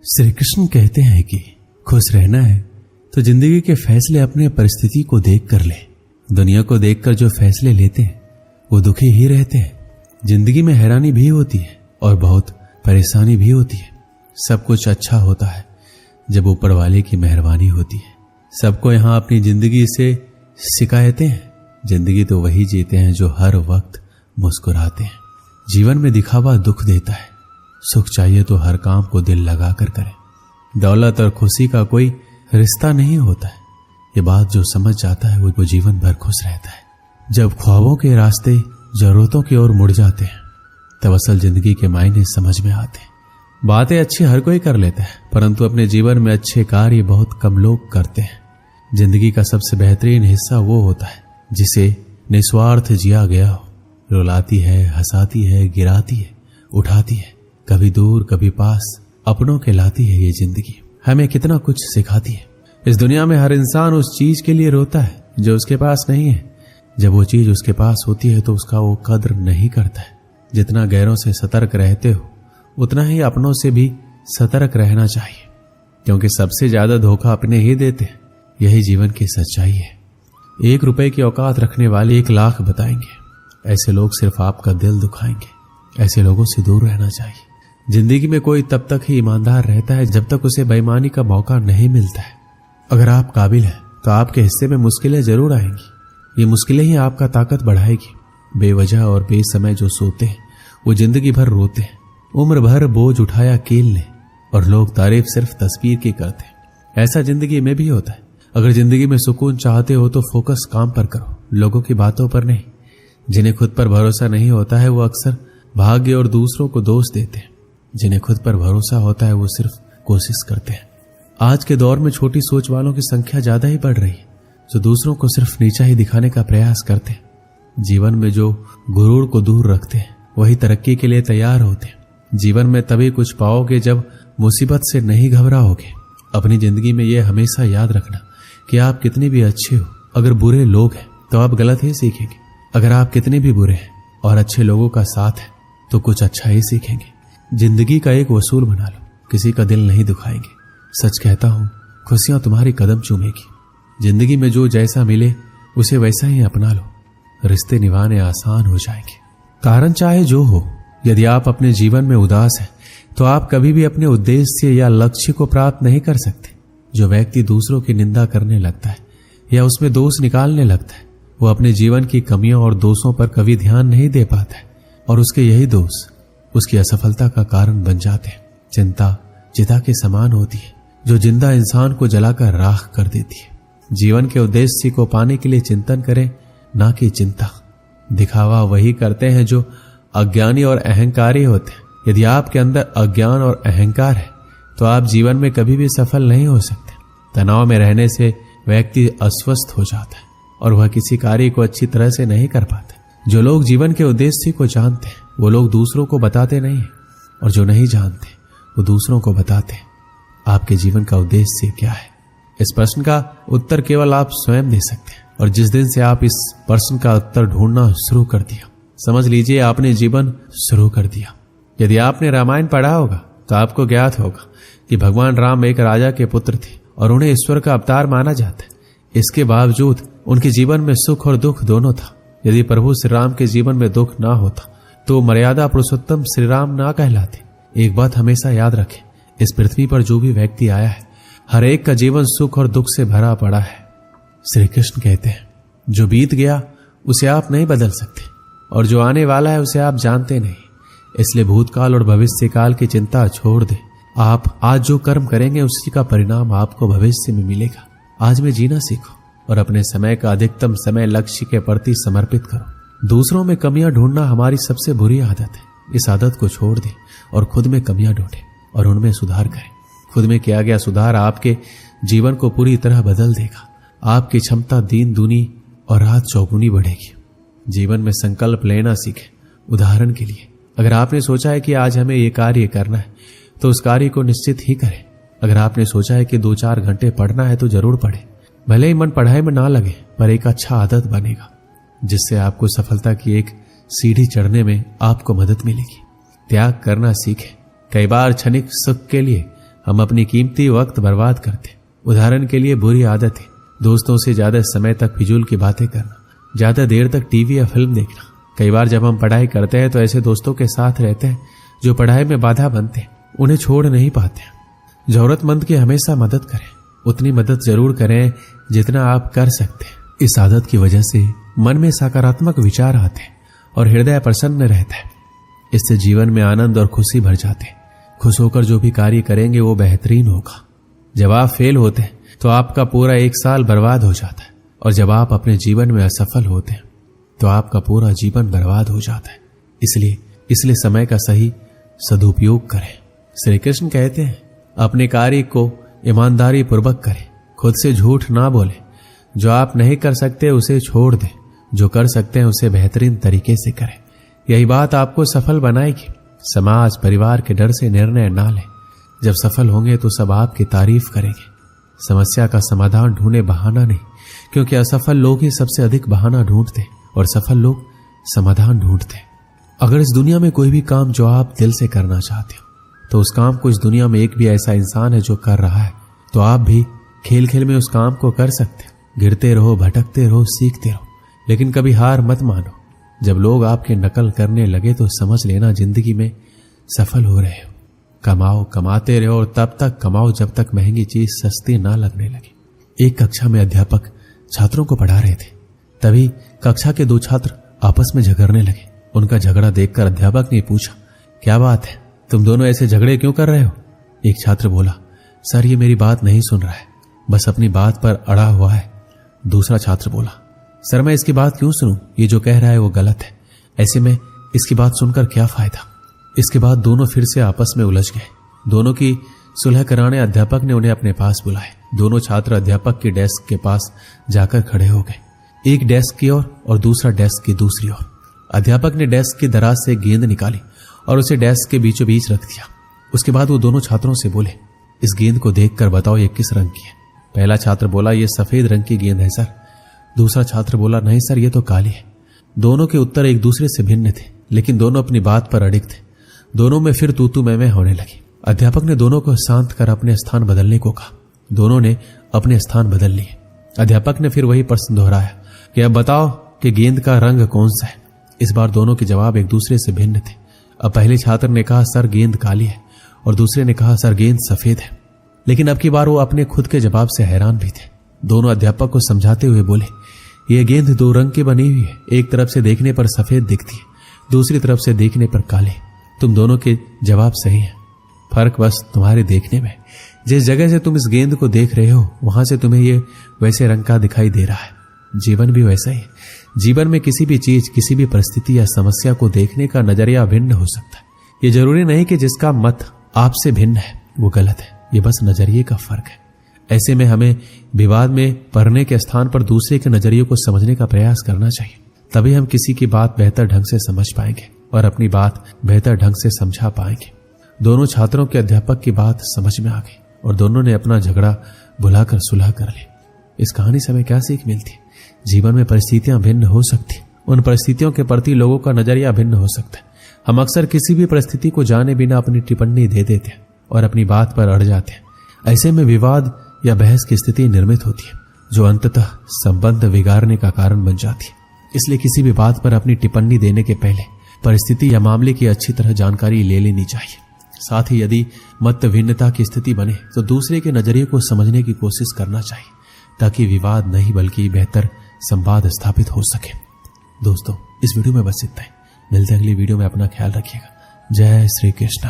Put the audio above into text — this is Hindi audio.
श्री कृष्ण कहते हैं कि खुश रहना है तो जिंदगी के फैसले अपने परिस्थिति को देख कर ले। दुनिया को देखकर जो फैसले लेते हैं वो दुखी ही रहते हैं। जिंदगी में हैरानी भी होती है और बहुत परेशानी भी होती है। सब कुछ अच्छा होता है जब ऊपर वाले की मेहरबानी होती है। सबको यहाँ अपनी जिंदगी से शिकायतें हैं। जिंदगी तो वही जीते हैं जो हर वक्त मुस्कुराते हैं। जीवन में दिखावा दुख देता है। सुख चाहिए तो हर काम को दिल लगाकर करें। दौलत और खुशी का कोई रिश्ता नहीं होता है। ये बात जो समझ जाता है वो जीवन भर खुश रहता है। जब ख्वाबों के रास्ते जरूरतों की ओर मुड़ जाते हैं तब असल जिंदगी के मायने समझ में आते हैं। बातें अच्छी हर कोई कर लेता है परंतु अपने जीवन में अच्छे कार्य बहुत कम लोग करते हैं। जिंदगी का सबसे बेहतरीन हिस्सा वो होता है जिसे निस्वार्थ जिया गया हो। रुलाती है, हंसाती है, गिराती है, उठाती है, कभी दूर कभी पास अपनों के लाती है। ये जिंदगी हमें कितना कुछ सिखाती है। इस दुनिया में हर इंसान उस चीज के लिए रोता है जो उसके पास नहीं है। जब वो चीज उसके पास होती है तो उसका वो कद्र नहीं करता है। जितना गैरों से सतर्क रहते हो उतना ही अपनों से भी सतर्क रहना चाहिए, क्योंकि सबसे ज्यादा धोखा अपने ही देते हैं। यही जीवन की सच्चाई है। 1 रुपए की औकात रखने वाले 1 लाख बताएंगे। ऐसे लोग सिर्फ आपका दिल दुखाएंगे। ऐसे लोगों से दूर रहना चाहिए। जिंदगी में कोई तब तक ही ईमानदार रहता है जब तक उसे बेईमानी का मौका नहीं मिलता है। अगर आप काबिल हैं तो आपके हिस्से में मुश्किलें जरूर आएंगी। ये मुश्किलें ही आपका ताकत बढ़ाएगी। बेवजह और बेसमय जो सोते हैं वो जिंदगी भर रोते हैं। उम्र भर बोझ उठाया कील ने और लोग तारीफ सिर्फ तस्वीर की करते हैं। ऐसा जिंदगी में भी होता है। अगर जिंदगी में सुकून चाहते हो तो फोकस काम पर करो, लोगों की बातों पर नहीं। जिन्हें खुद पर भरोसा नहीं होता है वो अक्सर भाग्य और दूसरों को दोष देते हैं। जिन्हें खुद पर भरोसा होता है वो सिर्फ कोशिश करते हैं। आज के दौर में छोटी सोच वालों की संख्या ज्यादा ही बढ़ रही है, जो दूसरों को सिर्फ नीचा ही दिखाने का प्रयास करते हैं। जीवन में जो गुरूर को दूर रखते हैं वही तरक्की के लिए तैयार होते हैं। जीवन में तभी कुछ पाओगे जब मुसीबत से नहीं घबराओगे। अपनी जिंदगी में यह हमेशा याद रखना कि आप कितने भी अच्छे हो, अगर बुरे लोग हैं तो आप गलत ही सीखेंगे। अगर आप कितने भी बुरे हैं और अच्छे लोगों का साथ है तो कुछ अच्छा ही सीखेंगे। जिंदगी का एक वसूल बना लो, किसी का दिल नहीं दुखाएंगे। सच कहता हूं, खुशियां तुम्हारी कदम चूमेगी। जिंदगी में जो जैसा मिले उसे वैसा ही अपना लो। रिश्ते निभाने आसान हो जाएंगे। कारण चाहे जो हो, यदि आप अपने जीवन में उदास हैं तो आप कभी भी अपने उद्देश्य या लक्ष्य को प्राप्त नहीं कर सकते। जो व्यक्ति दूसरों की निंदा करने लगता है या उसमें दोष निकालने लगता है वो अपने जीवन की कमियों और दोषों पर कभी ध्यान नहीं दे पाता है और उसके यही दोष उसकी असफलता का कारण बन जाते हैं। चिंता चिता के समान होती है जो जिंदा इंसान को जलाकर राख कर देती है। जीवन के उद्देश्य को पाने के लिए चिंतन करें, ना कि चिंता। दिखावा वही करते हैं जो अज्ञानी और अहंकारी होते हैं। यदि आपके अंदर अज्ञान और अहंकार है तो आप जीवन में कभी भी सफल नहीं हो सकते। तनाव में रहने से व्यक्ति अस्वस्थ हो जाता है और वह किसी कार्य को अच्छी तरह से नहीं कर पाता। जो लोग जीवन के उद्देश्य को जानते हैं वो लोग दूसरों को बताते नहीं हैं, और जो नहीं जानते वो दूसरों को बताते हैं। आपके जीवन का उद्देश्य क्या है? इस प्रश्न का उत्तर केवल आप स्वयं दे सकते हैं। और जिस दिन से आप इस प्रश्न का उत्तर ढूंढना शुरू कर दिया, समझ लीजिए आपने जीवन शुरू कर दिया। यदि आपने रामायण पढ़ा होगा तो आपको ज्ञात होगा कि भगवान राम एक राजा के पुत्र थे और उन्हें ईश्वर का अवतार माना जाता है। इसके बावजूद उनके जीवन में सुख और दुख दोनों था। यदि प्रभु श्री राम के जीवन में दुख ना होता तो मर्यादा पुरुषोत्तम श्री राम ना कहलाते। एक बात हमेशा याद रखें, इस पृथ्वी पर जो भी व्यक्ति आया है हर एक का जीवन सुख और दुख से भरा पड़ा है। श्री कृष्ण कहते हैं, जो बीत गया उसे आप नहीं बदल सकते और जो आने वाला है उसे आप जानते नहीं। इसलिए भूतकाल और भविष्य काल की चिंता छोड़ दे। आप आज जो कर्म करेंगे उसी का परिणाम आपको भविष्य में मिलेगा। आज में जीना सीखो और अपने समय का अधिकतम समय लक्ष्य के प्रति समर्पित करो। दूसरों में कमियां ढूंढना हमारी सबसे बुरी आदत है। इस आदत को छोड़ दें और खुद में कमियां ढूंढें और उनमें सुधार करें। खुद में किया गया सुधार आपके जीवन को पूरी तरह बदल देगा। आपकी क्षमता दिन दूनी और रात चौगुनी बढ़ेगी। जीवन में संकल्प लेना सीखें। उदाहरण के लिए, अगर आपने सोचा है कि आज हमें ये कार्य करना है तो उस कार्य को निश्चित ही करें। अगर आपने सोचा है कि 2-4 घंटे पढ़ना है तो जरूर पढ़ें। भले ही मन पढ़ाई में ना लगे पर एक अच्छा आदत बनेगा जिससे आपको सफलता की एक सीढ़ी चढ़ने में आपको मदद मिलेगी। त्याग करना सीखें। कई बार क्षणिक सुख के लिए हम अपनी कीमती वक्त बर्बाद करते। उदाहरण के लिए बुरी आदत है दोस्तों से ज्यादा समय तक फिजूल की बातें करना, ज्यादा देर तक टीवी या फिल्म देखना। कई बार जब हम पढ़ाई करते हैं तो ऐसे दोस्तों के साथ रहते हैं जो पढ़ाई में बाधा बनते हैं, उन्हें छोड़ नहीं पाते। जरूरतमंद की हमेशा मदद करें, उतनी मदद जरूर करें जितना आप कर सकते हैं। इस आदत की वजह से मन में सकारात्मक विचार आते हैं और हृदय प्रसन्न रहता है। इससे जीवन में आनंद और खुशी भर जाते हैं। खुश होकर जो भी कार्य करेंगे वो बेहतरीन होगा। जब आप फेल होते हैं तो आपका पूरा एक साल बर्बाद हो जाता है, और जब आप अपने जीवन में असफल होते हैं तो आपका पूरा जीवन बर्बाद हो जाता है। इसलिए समय का सही सदुपयोग करें। श्री कृष्ण कहते हैं, अपने कार्य को ईमानदारी पूर्वक करें, खुद से झूठ ना बोले। जो आप नहीं कर सकते उसे छोड़ दें, जो कर सकते हैं उसे बेहतरीन तरीके से करें। यही बात आपको सफल बनाएगी। समाज परिवार के डर से निर्णय ना लें। जब सफल होंगे तो सब आपकी तारीफ करेंगे। समस्या का समाधान ढूंढे, बहाना नहीं, क्योंकि असफल लोग ही सबसे अधिक बहाना ढूंढते और सफल लोग समाधान ढूंढते। अगर इस दुनिया में कोई भी काम जो आप दिल से करना चाहते हो तो उस काम को इस दुनिया में एक भी ऐसा इंसान है जो कर रहा है, तो आप भी खेल खेल में उस काम को कर सकते हो। गिरते रहो, भटकते रहो, सीखते रहो, लेकिन कभी हार मत मानो। जब लोग आपकी नकल करने लगे तो समझ लेना जिंदगी में सफल हो रहे हो। कमाओ, कमाते रहो और तब तक कमाओ जब तक महंगी चीज सस्ती ना लगने लगे। एक कक्षा में अध्यापक छात्रों को पढ़ा रहे थे। तभी कक्षा के दो छात्र आपस में झगड़ने लगे। उनका झगड़ा देखकर अध्यापक ने पूछा, क्या बात है, तुम दोनों ऐसे झगड़े क्यों कर रहे हो? एक छात्र बोला, सर ये मेरी बात नहीं सुन रहा है, बस अपनी बात पर अड़ा हुआ है। दूसरा छात्र बोला, सर मैं इसकी बात क्यों सुनूं, ये जो कह रहा है वो गलत है, ऐसे में इसकी बात सुनकर क्या फायदा। इसके बाद दोनों फिर से आपस में उलझ गए। दोनों की सुलह कराने अध्यापक ने उन्हें अपने पास बुलाए। दोनों छात्र अध्यापक की डेस्क के पास जाकर खड़े हो गए, एक डेस्क की ओर और दूसरा डेस्क की दूसरी ओर। अध्यापक ने डेस्क की दराज से गेंद निकाली और उसे डेस्क के बीचों बीच रख दिया। उसके बाद वो दोनों छात्रों से बोले, इस गेंद को देखकर बताओ ये किस रंग की है। पहला छात्र बोला, ये सफेद रंग की गेंद है सर। दूसरा छात्र बोला, नहीं सर ये तो काली है। दोनों के उत्तर एक दूसरे से भिन्न थे, लेकिन दोनों अपनी बात पर अड़िग थे। दोनों में फिर तू मैं होने लगी। अध्यापक ने दोनों को शांत कर अपने स्थान बदलने को कहा। दोनों ने अपने स्थान बदल लिए। अध्यापक ने फिर वही प्रश्न दोहराया कि अब बताओ कि गेंद का रंग कौन सा है। इस बार दोनों के जवाब एक दूसरे से भिन्न थे। अब पहले छात्र ने कहा, सर गेंद काली है, और दूसरे ने कहा, सर गेंद सफेद है। लेकिन अब की बार वो अपने खुद के जवाब से हैरान भी थे। दोनों अध्यापक को समझाते हुए बोले, यह गेंद दो रंग की बनी हुई है, एक तरफ से देखने पर सफेद दिखती है, दूसरी तरफ से देखने पर काली। तुम दोनों के जवाब सही हैं, फर्क बस तुम्हारे देखने में। जिस जगह से तुम इस गेंद को देख रहे हो वहां से तुम्हें ये वैसे रंग का दिखाई दे रहा है। जीवन भी वैसा ही है। जीवन में किसी भी चीज, किसी भी परिस्थिति या समस्या को देखने का नजरिया भिन्न हो सकता है। ये जरूरी नहीं कि जिसका मत आपसे भिन्न है वो गलत है, ये बस नजरिए का फर्क है। ऐसे में हमें विवाद में पढ़ने के स्थान पर दूसरे के नजरिए को समझने का प्रयास करना चाहिए। तभी हम किसी की बात बेहतर ढंग से समझ पाएंगे और अपनी बात बेहतर ढंग से समझा पाएंगे। दोनों छात्रों के अध्यापक की बात समझ में आ गई और दोनों ने अपना झगड़ा भुलाकर सुलह कर ली। इस कहानी से हमें क्या सीख मिलती है? जीवन में परिस्थितियां भिन्न हो सकती, उन परिस्थितियों के प्रति लोगों का नजरिया भिन्न हो सकता है। हम अक्सर किसी भी परिस्थिति को जाने बिना अपनी टिप्पणी दे देते हैं और अपनी बात पर अड़ जाते हैं। ऐसे में विवाद या बहस की स्थिति निर्मित होती है जो अंततः संबंध बिगाड़ने का कारण बन जाती है। इसलिए किसी भी बात पर अपनी टिप्पणी देने के पहले परिस्थिति या मामले की अच्छी तरह जानकारी ले लेनी चाहिए। साथ ही यदि मत भिन्नता की स्थिति बने तो दूसरे के नजरिए को समझने की कोशिश करना चाहिए ताकि विवाद नहीं बल्कि बेहतर संवाद स्थापित हो सके। दोस्तों इस वीडियो में बस इतना ही। मिलते हैं अगली वीडियो में। अपना ख्याल रखिएगा। जय श्री कृष्ण।